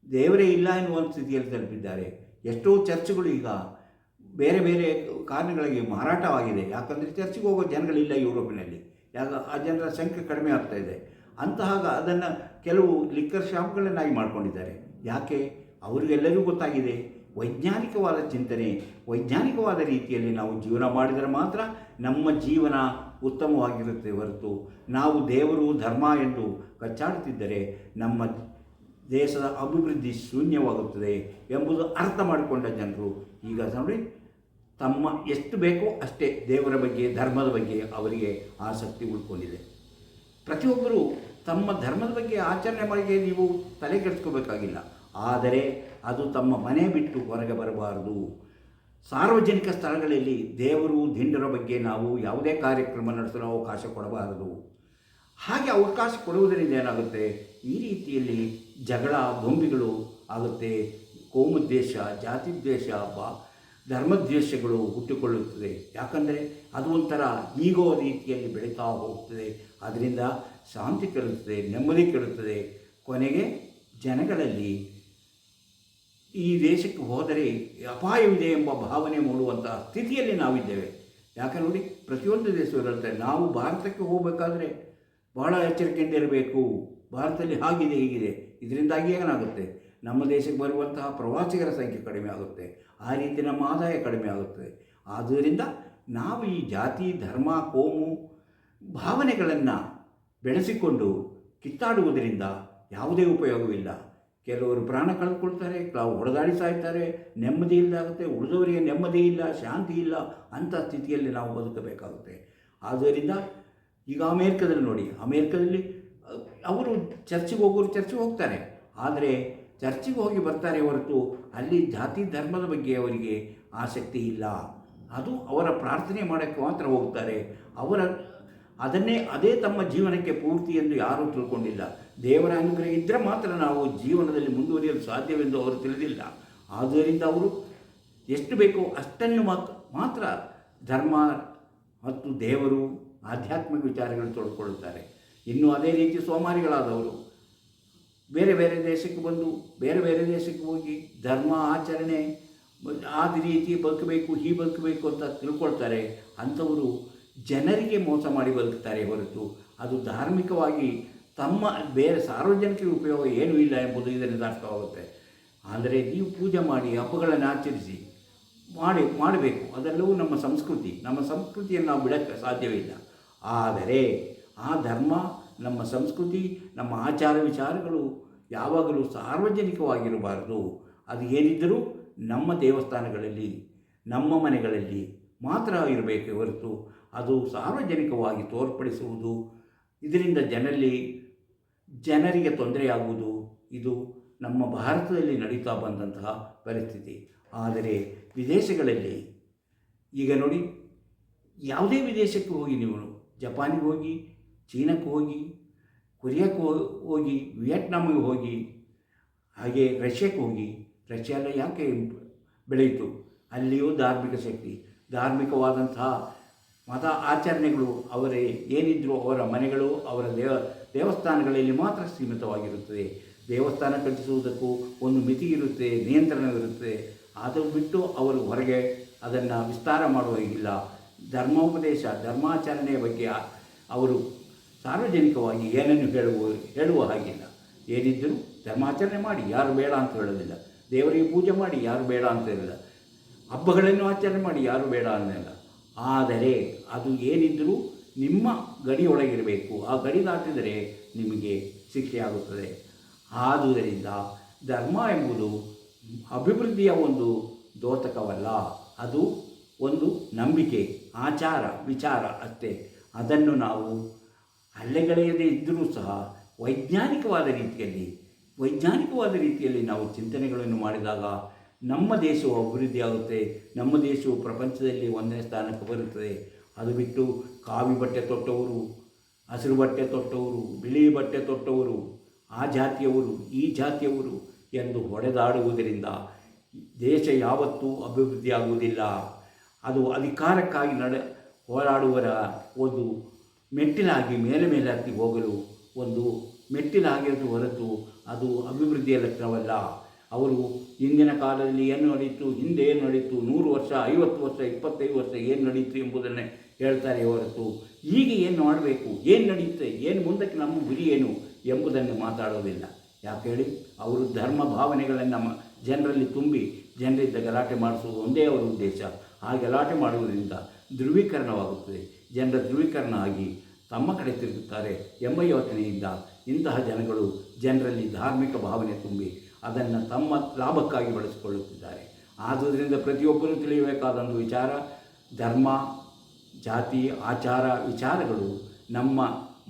ದೇವರೇ ಇಲ್ಲ ಎನ್ನುವಂಥ ಸ್ಥಿತಿಯಲ್ಲಿ ತಲುಪಿದ್ದಾರೆ. ಎಷ್ಟೋ ಚರ್ಚ್ಗಳು ಈಗ ಬೇರೆ ಬೇರೆ ಕಾರಣಗಳಿಗೆ ಮಾರಾಟವಾಗಿದೆ. ಯಾಕಂದರೆ ಚರ್ಚ್ಗೆ ಹೋಗೋ ಜನಗಳಿಲ್ಲ ಯುರೋಪಿನಲ್ಲಿ, ಆ ಜನರ ಸಂಖ್ಯೆ ಕಡಿಮೆ ಆಗ್ತಾಯಿದೆ. ಅಂತಹ ಅದನ್ನು ಕೆಲವು ಲಿಕ್ಕರ್ ಶಾಪ್ಗಳನ್ನಾಗಿ ಮಾಡ್ಕೊಂಡಿದ್ದಾರೆ. ಯಾಕೆ? ಅವರಿಗೆಲ್ಲರಿಗೂ ಗೊತ್ತಾಗಿದೆ, ವೈಜ್ಞಾನಿಕವಾದ ಚಿಂತನೆ, ವೈಜ್ಞಾನಿಕವಾದ ರೀತಿಯಲ್ಲಿ ನಾವು ಜೀವನ ಮಾಡಿದರೆ ಮಾತ್ರ ನಮ್ಮ ಜೀವನ ಉತ್ತಮವಾಗಿರುತ್ತೆ ಹೊರತು ನಾವು ದೇವರು ಧರ್ಮ ಎಂದು ಕಚ್ಚಾಡುತ್ತಿದ್ದರೆ ನಮ್ಮ ದೇಶದ ಅಭಿವೃದ್ಧಿ ಶೂನ್ಯವಾಗುತ್ತದೆ ಎಂಬುದು ಅರ್ಥ ಮಾಡಿಕೊಂಡ ಜನರು ಈಗ ನೋಡಿ, ತಮ್ಮ ಎಷ್ಟು ಬೇಕೋ ಅಷ್ಟೇ ದೇವರ ಬಗ್ಗೆ, ಧರ್ಮದ ಬಗ್ಗೆ ಅವರಿಗೆ ಆಸಕ್ತಿ ಉಳ್ಕೊಂಡಿದೆ. ಪ್ರತಿಯೊಬ್ಬರು ತಮ್ಮ ಧರ್ಮದ ಬಗ್ಗೆ ಆಚರಣೆ ಬಗ್ಗೆ ನೀವು ತಲೆ ಕೆಡಿಸ್ಕೋಬೇಕಾಗಿಲ್ಲ, ಆದರೆ ಅದು ತಮ್ಮ ಮನೆ ಬಿಟ್ಟು ಹೊರಗೆ ಬರಬಾರದು. ಸಾರ್ವಜನಿಕ ಸ್ಥಳಗಳಲ್ಲಿ ದೇವರು ದಿಂಡರ ಬಗ್ಗೆ ನಾವು ಯಾವುದೇ ಕಾರ್ಯಕ್ರಮ ನಡೆಸಲು ಅವಕಾಶ ಕೊಡಬಾರದು. ಹಾಗೆ ಅವಕಾಶ ಕೊಡುವುದರಿಂದ ಏನಾಗುತ್ತೆ, ಈ ರೀತಿಯಲ್ಲಿ ಜಗಳ ಗೊಂಬಿಗಳು ಆಗುತ್ತೆ, ಕೋಮುದ್ವೇಷ, ಜಾತಿದ್ವೇಷ, ಧರ್ಮದ್ವೇಷಗಳು ಹುಟ್ಟಿಕೊಳ್ಳುತ್ತದೆ. ಯಾಕಂದರೆ ಅದು ಒಂಥರ ಈಗೋ ರೀತಿಯಲ್ಲಿ ಬೆಳೀತಾ ಹೋಗ್ತದೆ. ಅದರಿಂದ ಶಾಂತಿ ಕೆಡುತ್ತದೆ, ನೆಮ್ಮದಿ ಕೆಡುತ್ತದೆ. ಕೊನೆಗೆ ಜನಗಳಲ್ಲಿ ಈ ದೇಶಕ್ಕೆ ಹೋದರೆ ಅಪಾಯವಿದೆ ಎಂಬ ಭಾವನೆ ಮೂಡುವಂಥ ಸ್ಥಿತಿಯಲ್ಲಿ ನಾವಿದ್ದೇವೆ. ಯಾಕೆ ನೋಡಿ, ಪ್ರತಿಯೊಂದು ದೇಶಗಳು ಹೇಳ್ತಾರೆ, ನಾವು ಭಾರತಕ್ಕೆ ಹೋಗಬೇಕಾದ್ರೆ ಭಾಳ ಎಚ್ಚರಿಕೆಯಿಂದ ಇರಬೇಕು, ಭಾರತದಲ್ಲಿ ಹಾಗಿದೆ ಹೀಗಿದೆ. ಇದರಿಂದಾಗಿ ಏನಾಗುತ್ತೆ, ನಮ್ಮ ದೇಶಕ್ಕೆ ಬರುವಂತಹ ಪ್ರವಾಸಿಗರ ಸಂಖ್ಯೆ ಕಡಿಮೆ ಆಗುತ್ತೆ, ಆ ರೀತಿ ನಮ್ಮ ಆದಾಯ ಕಡಿಮೆ ಆಗುತ್ತದೆ. ಆದ್ದರಿಂದ ನಾವು ಈ ಜಾತಿ ಧರ್ಮ ಕೋಮು ಭಾವನೆಗಳನ್ನು ಬೆಳೆಸಿಕೊಂಡು ಕಿತ್ತಾಡುವುದರಿಂದ ಯಾವುದೇ ಉಪಯೋಗವಿಲ್ಲ. ಕೆಲವರು ಪ್ರಾಣ ಕಳೆದುಕೊಳ್ತಾರೆ, ಹೊಡೆದಾಡಿ ಸಾಯ್ತಾರೆ, ನೆಮ್ಮದಿ ಇಲ್ಲದಾಗುತ್ತೆ, ಉಳಿದವರಿಗೆ ನೆಮ್ಮದಿ ಇಲ್ಲ, ಶಾಂತಿ ಇಲ್ಲ, ಅಂಥ ಸ್ಥಿತಿಯಲ್ಲಿ ನಾವು ಬದುಕಬೇಕಾಗುತ್ತೆ. ಆದ್ದರಿಂದ ಈಗ ಅಮೇರಿಕದಲ್ಲಿ ನೋಡಿ, ಅಮೇರಿಕದಲ್ಲಿ ಅವರು ಚರ್ಚಿಗೆ ಹೋಗೋರು ಚರ್ಚಿಗೆ ಹೋಗ್ತಾರೆ, ಆದರೆ ಚರ್ಚಿಗೆ ಹೋಗಿ ಬರ್ತಾರೆ ಹೊರತು ಅಲ್ಲಿ ಜಾತಿ ಧರ್ಮದ ಬಗ್ಗೆ ಅವರಿಗೆ ಆಸಕ್ತಿ ಇಲ್ಲ. ಅದು ಅವರ ಪ್ರಾರ್ಥನೆ ಮಾಡೋಕ್ಕೆ ಮಾತ್ರ ಹೋಗ್ತಾರೆ. ಅದೇ ತಮ್ಮ ಜೀವನಕ್ಕೆ ಪೂರ್ತಿ ಎಂದು ಯಾರೂ ತಿಳ್ಕೊಂಡಿಲ್ಲ. ದೇವರ ಅನುಗ್ರಹ ಇದ್ದರೆ ಮಾತ್ರ ನಾವು ಜೀವನದಲ್ಲಿ ಮುಂದುವರಿಯಲು ಸಾಧ್ಯವೆಂದು ಅವರು ತಿಳಿದಿಲ್ಲ. ಆದ್ದರಿಂದ ಅವರು ಎಷ್ಟು ಬೇಕೋ ಅಷ್ಟನ್ನು ಮಾತ್ರ ಧರ್ಮ ಮತ್ತು ದೇವರು ಆಧ್ಯಾತ್ಮಿಕ ವಿಚಾರಗಳು ತೊಡ್ಕೊಳ್ಳುತ್ತಾರೆ. ಇನ್ನು ಅದೇ ರೀತಿ ಸೋಮಾರಿಗಳಾದವರು ಬೇರೆ ಬೇರೆ ದೇಶಕ್ಕೆ ಬಂದು ಬೇರೆ ಬೇರೆ ದೇಶಕ್ಕೆ ಹೋಗಿ ಧರ್ಮ ಆಚರಣೆ ಆದ ರೀತಿ ಬದುಕಬೇಕು, ಹೀಗೆ ಬದುಕಬೇಕು ಅಂತ ತಿಳ್ಕೊಳ್ತಾರೆ. ಅಂಥವರು ಜನರಿಗೆ ಮೋಸ ಮಾಡಿ ಬದುಕ್ತಾರೆ ಹೊರತು ಅದು ಧಾರ್ಮಿಕವಾಗಿ ತಮ್ಮ ಬೇರೆ ಸಾರ್ವಜನಿಕ ಉಪಯೋಗ ಏನೂ ಇಲ್ಲ ಎಂಬುದು ಇದರಿಂದ ಅರ್ಥವಾಗುತ್ತೆ. ಆದರೆ ನೀವು ಪೂಜೆ ಮಾಡಿ ಹಬ್ಬಗಳನ್ನು ಆಚರಿಸಿ ಮಾಡಬೇಕು, ಅದೆಲ್ಲವೂ ನಮ್ಮ ಸಂಸ್ಕೃತಿಯನ್ನು ನಾವು ಬಿಡೋಕ್ಕೆ ಸಾಧ್ಯವಿಲ್ಲ. ಆದರೆ ಆ ಧರ್ಮ, ನಮ್ಮ ಸಂಸ್ಕೃತಿ, ನಮ್ಮ ಆಚಾರ ವಿಚಾರಗಳು ಯಾವಾಗಲೂ ಸಾರ್ವಜನಿಕವಾಗಿರಬಾರದು. ಅದು ಏನಿದ್ದರೂ ನಮ್ಮ ದೇವಸ್ಥಾನಗಳಲ್ಲಿ, ನಮ್ಮ ಮನೆಗಳಲ್ಲಿ ಮಾತ್ರ ಇರಬೇಕೆ ಹೊರತು ಅದು ಸಾರ್ವಜನಿಕವಾಗಿ ತೋರ್ಪಡಿಸುವುದು, ಇದರಿಂದ ಜನರಿಗೆ ತೊಂದರೆಯಾಗುವುದು, ಇದು ನಮ್ಮ ಭಾರತದಲ್ಲಿ ನಡೀತಾ ಬಂದಂತಹ ಪರಿಸ್ಥಿತಿ. ಆದರೆ ವಿದೇಶಗಳಲ್ಲಿ ಈಗ ನೋಡಿ, ಯಾವುದೇ ವಿದೇಶಕ್ಕೆ ಹೋಗಿ ನೀವು, ಜಪಾನಿಗೆ ಹೋಗಿ, ಚೀನಾಕ್ಕೆ ಹೋಗಿ, ಕೊರಿಯಾಕ್ಕೆ ಹೋಗಿ, ವಿಯೆಟ್ನಾಮಿಗೆ ಹೋಗಿ, ಹಾಗೆ ರಷ್ಯಾಕ್ಕೆ ಹೋಗಿ, ರಷ್ಯಾ ಎಲ್ಲ ಯಾಕೆ ಬೆಳೆಯಿತು? ಅಲ್ಲಿಯೂ ಧಾರ್ಮಿಕ ಶಕ್ತಿ, ಧಾರ್ಮಿಕವಾದಂತಹ ಮತ ಆಚರಣೆಗಳು ಅವರೇ ಏನಿದ್ರೂ ಅವರ ಮನೆಗಳು, ಅವರ ದೇವಸ್ಥಾನಗಳಲ್ಲಿ ಮಾತ್ರ ಸೀಮಿತವಾಗಿರುತ್ತದೆ. ದೇವಸ್ಥಾನ ಕಟ್ಟಿಸುವುದಕ್ಕೂ ಒಂದು ಮಿತಿ ಇರುತ್ತೆ, ನಿಯಂತ್ರಣವಿರುತ್ತೆ. ಅದು ಬಿಟ್ಟು ಅವರು ಹೊರಗೆ ಅದನ್ನು ವಿಸ್ತಾರ ಮಾಡುವಾಗಿಲ್ಲ. ಧರ್ಮೋಪದೇಶ, ಧರ್ಮಾಚರಣೆಯ ಬಗ್ಗೆ ಅವರು ಸಾರ್ವಜನಿಕವಾಗಿ ಏನನ್ನು ಹೇಳುವ ಹಾಗಿಲ್ಲ. ಏನಿದ್ದರೂ ಧರ್ಮಾಚರಣೆ ಮಾಡಿ, ಯಾರು ಬೇಡ ಅಂತ ಹೇಳೋದಿಲ್ಲ. ದೇವರಿಗೆ ಪೂಜೆ ಮಾಡಿ, ಯಾರು ಬೇಡ ಅಂತ ಹೇಳಿಲ್ಲ. ಹಬ್ಬಗಳನ್ನು ಆಚರಣೆ ಮಾಡಿ, ಯಾರು ಬೇಡ ಅನ್ನಲ್ಲ. ಆದರೆ ಅದು ಏನಿದ್ದರೂ ನಿಮ್ಮ ಗಡಿಯೊಳಗಿರಬೇಕು. ಆ ಗಡಿ ದಾಟಿದರೆ ನಿಮಗೆ ಶಿಕ್ಷೆಯಾಗುತ್ತದೆ. ಆದುದರಿಂದ ಧರ್ಮ ಎಂಬುದು ಅಭಿವೃದ್ಧಿಯ ಒಂದು ದ್ಯೋತಕವಲ್ಲ, ಅದು ಒಂದು ನಂಬಿಕೆ, ಆಚಾರ, ವಿಚಾರ ಅಷ್ಟೇ. ಅದನ್ನು ನಾವು ಅಲ್ಲೆಗಳೆಯದೇ ಇದ್ದರೂ ಸಹ ವೈಜ್ಞಾನಿಕವಾದ ರೀತಿಯಲ್ಲಿ ನಾವು ಚಿಂತನೆಗಳನ್ನು ಮಾಡಿದಾಗ ನಮ್ಮ ದೇಶವು ಅಭಿವೃದ್ಧಿಯಾಗುತ್ತೆ. ನಮ್ಮ ದೇಶವು ಪ್ರಪಂಚದಲ್ಲಿ 1ನೇ ಸ್ಥಾನಕ್ಕೆ ಬರುತ್ತದೆ. ಅದು ಬಿಟ್ಟು ಕಾವಿ ಬಟ್ಟೆ ತೊಟ್ಟವರು, ಹಸಿರು ಬಟ್ಟೆ ತೊಟ್ಟವರು, ಬಿಳಿ ಬಟ್ಟೆ ತೊಟ್ಟವರು, ಆ ಜಾತಿಯವರು, ಈ ಜಾತಿಯವರು ಎಂದು ಹೊಡೆದಾಡುವುದರಿಂದ ದೇಶ ಯಾವತ್ತೂ ಅಭಿವೃದ್ಧಿಯಾಗುವುದಿಲ್ಲ. ಅದು ಅಧಿಕಾರಕ್ಕಾಗಿ ಹೋರಾಡುವರ ಒಂದು ಮೆಟ್ಟಿಲಾಗಿ ಮೇಲೆ ಹತ್ತಿ ಹೋಗಲು ಒಂದು ಮೆಟ್ಟಿಲಾಗಿರೋದು ಹೊರತು ಅದು ಅಭಿವೃದ್ಧಿಯ ಲಕ್ಷಣವಲ್ಲ. ಅವರು ಹಿಂದಿನ ಕಾಲದಲ್ಲಿ ಏನು ನಡೀತು, ಹಿಂದೆ ಏನು ನಡೀತು, 100 ವರ್ಷ, 50 ವರ್ಷ, 25 ವರ್ಷ ಏನು ನಡೀತು ಎಂಬುದನ್ನೇ ಹೇಳ್ತಾರೆ ಹೊರತು ಈಗ ಏನು ಮಾಡಬೇಕು, ಏನು ನಡೆಯುತ್ತೆ, ಏನು ಮುಂದಕ್ಕೆ ನಮ್ಮ ಗುರಿ ಏನು ಎಂಬುದನ್ನು ಮಾತಾಡೋದಿಲ್ಲ. ಯಾಕೆ ಹೇಳಿ? ಅವರು ಧರ್ಮ ಭಾವನೆಗಳನ್ನು ಜನರಲ್ಲಿ ತುಂಬಿ ಜನರಿಂದ ಗಲಾಟೆ ಮಾಡಿಸುವುದು ಒಂದೇ ಅವರ ಉದ್ದೇಶ. ಆ ಗಲಾಟೆ ಮಾಡುವುದರಿಂದ ಧ್ರುವೀಕರಣವಾಗುತ್ತದೆ. ಜನರ ಧ್ರುವೀಕರಣ ಆಗಿ ತಮ್ಮ ಕಡೆ ತಿರುಗುತ್ತಾರೆ ಎಂಬ ಯೋಚನೆಯಿಂದ ಇಂತಹ ಜನಗಳು ಜನರಲ್ಲಿ ಧಾರ್ಮಿಕ ಭಾವನೆ ತುಂಬಿ ಅದನ್ನು ತಮ್ಮ ಲಾಭಕ್ಕಾಗಿ ಬಳಸಿಕೊಳ್ಳುತ್ತಿದ್ದಾರೆ. ಆದುದರಿಂದ ಪ್ರತಿಯೊಬ್ಬರೂ ತಿಳಿಯಬೇಕಾದೊಂದು ವಿಚಾರ, ಧರ್ಮ, ಜಾತಿ, ಆಚಾರ, ವಿಚಾರಗಳು ನಮ್ಮ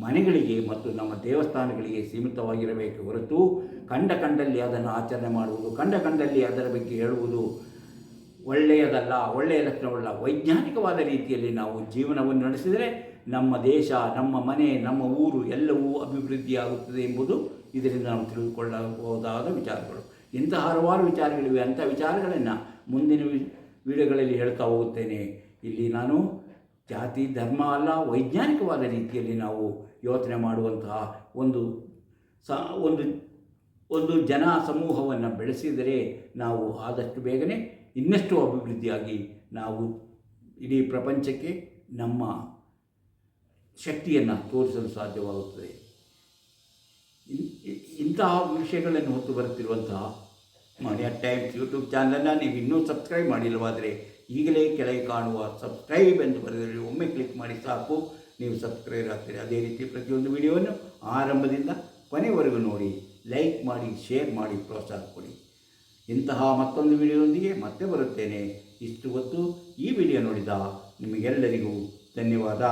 ಮನೆಗಳಿಗೆ ಮತ್ತು ನಮ್ಮ ದೇವಸ್ಥಾನಗಳಿಗೆ ಸೀಮಿತವಾಗಿರಬೇಕು ಹೊರತು ಕಂಡಲ್ಲಿ ಅದನ್ನು ಆಚರಣೆ ಮಾಡುವುದು, ಕಂಡಲ್ಲಿ ಅದರ ಬಗ್ಗೆ ಹೇಳುವುದು ಒಳ್ಳೆಯದಲ್ಲ, ಒಳ್ಳೆಯ ಲಕ್ಷಣವಲ್ಲ. ವೈಜ್ಞಾನಿಕವಾದ ರೀತಿಯಲ್ಲಿ ನಾವು ಜೀವನವನ್ನು ನಡೆಸಿದರೆ ನಮ್ಮ ದೇಶ, ನಮ್ಮ ಮನೆ, ನಮ್ಮ ಊರು ಎಲ್ಲವೂ ಅಭಿವೃದ್ಧಿಯಾಗುತ್ತದೆ ಎಂಬುದು ಇದರಿಂದ ನಾವು ತಿಳಿದುಕೊಳ್ಳಬಹುದಾದ ವಿಚಾರಗಳು. ಇಂತಹ ಹಲವಾರು ವಿಚಾರಗಳಿವೆ. ಅಂಥ ವಿಚಾರಗಳನ್ನು ಮುಂದಿನ ವಿಡಿಯೋಗಳಲ್ಲಿ ಹೇಳ್ತಾ ಹೋಗುತ್ತೇನೆ. ಇಲ್ಲಿ ನಾನು ಜಾತಿ ಧರ್ಮ ಅಲ್ಲ, ವೈಜ್ಞಾನಿಕವಾದ ರೀತಿಯಲ್ಲಿ ನಾವು ಯೋಚನೆ ಮಾಡುವಂತಹ ಒಂದು ಜನ ಸಮೂಹವನ್ನು ಬೆಳೆಸಿದರೆ ನಾವು ಆದಷ್ಟು ಬೇಗನೆ ಇನ್ನಷ್ಟು ಅಭಿವೃದ್ಧಿಯಾಗಿ ನಾವು ಇಡೀ ಪ್ರಪಂಚಕ್ಕೆ ನಮ್ಮ ಶಕ್ತಿಯನ್ನು ತೋರಿಸಲು ಸಾಧ್ಯವಾಗುತ್ತದೆ. ಇಂತಹ ವಿಷಯಗಳನ್ನು ಹೊತ್ತು ಬರುತ್ತಿರುವಂತಹ ಮನಿ ಅಟ್ ಟೈಮ್ಸ್ ಯೂಟ್ಯೂಬ್ ಚಾನಲನ್ನು ನೀವು ಇನ್ನೂ ಸಬ್ಸ್ಕ್ರೈಬ್ ಮಾಡಿಲ್ಲವಾದರೆ ಈಗಲೇ ಕೆಳಗೆ ಕಾಣುವ ಸಬ್ಸ್ಕ್ರೈಬ್ ಎಂದು ಬರೆದರೆ ಒಮ್ಮೆ ಕ್ಲಿಕ್ ಮಾಡಿ ಸಾಕು, ನೀವು ಸಬ್ಸ್ಕ್ರೈಬ್ ಆಗ್ತೀರಿ. ಅದೇ ರೀತಿ ಪ್ರತಿಯೊಂದು ವಿಡಿಯೋವನ್ನು ಆರಂಭದಿಂದ ಕೊನೆವರೆಗೂ ನೋಡಿ, ಲೈಕ್ ಮಾಡಿ, ಶೇರ್ ಮಾಡಿ, ಪ್ರೋತ್ಸಾಹ ಕೊಡಿ. ಇಂತಹ ಮತ್ತೊಂದು ವಿಡಿಯೋದೊಂದಿಗೆ ಮತ್ತೆ ಬರುತ್ತೇನೆ. ಇಷ್ಟು ಹೊತ್ತು ಈ ವಿಡಿಯೋ ನೋಡಿದ ನಿಮಗೆಲ್ಲರಿಗೂ ಧನ್ಯವಾದ.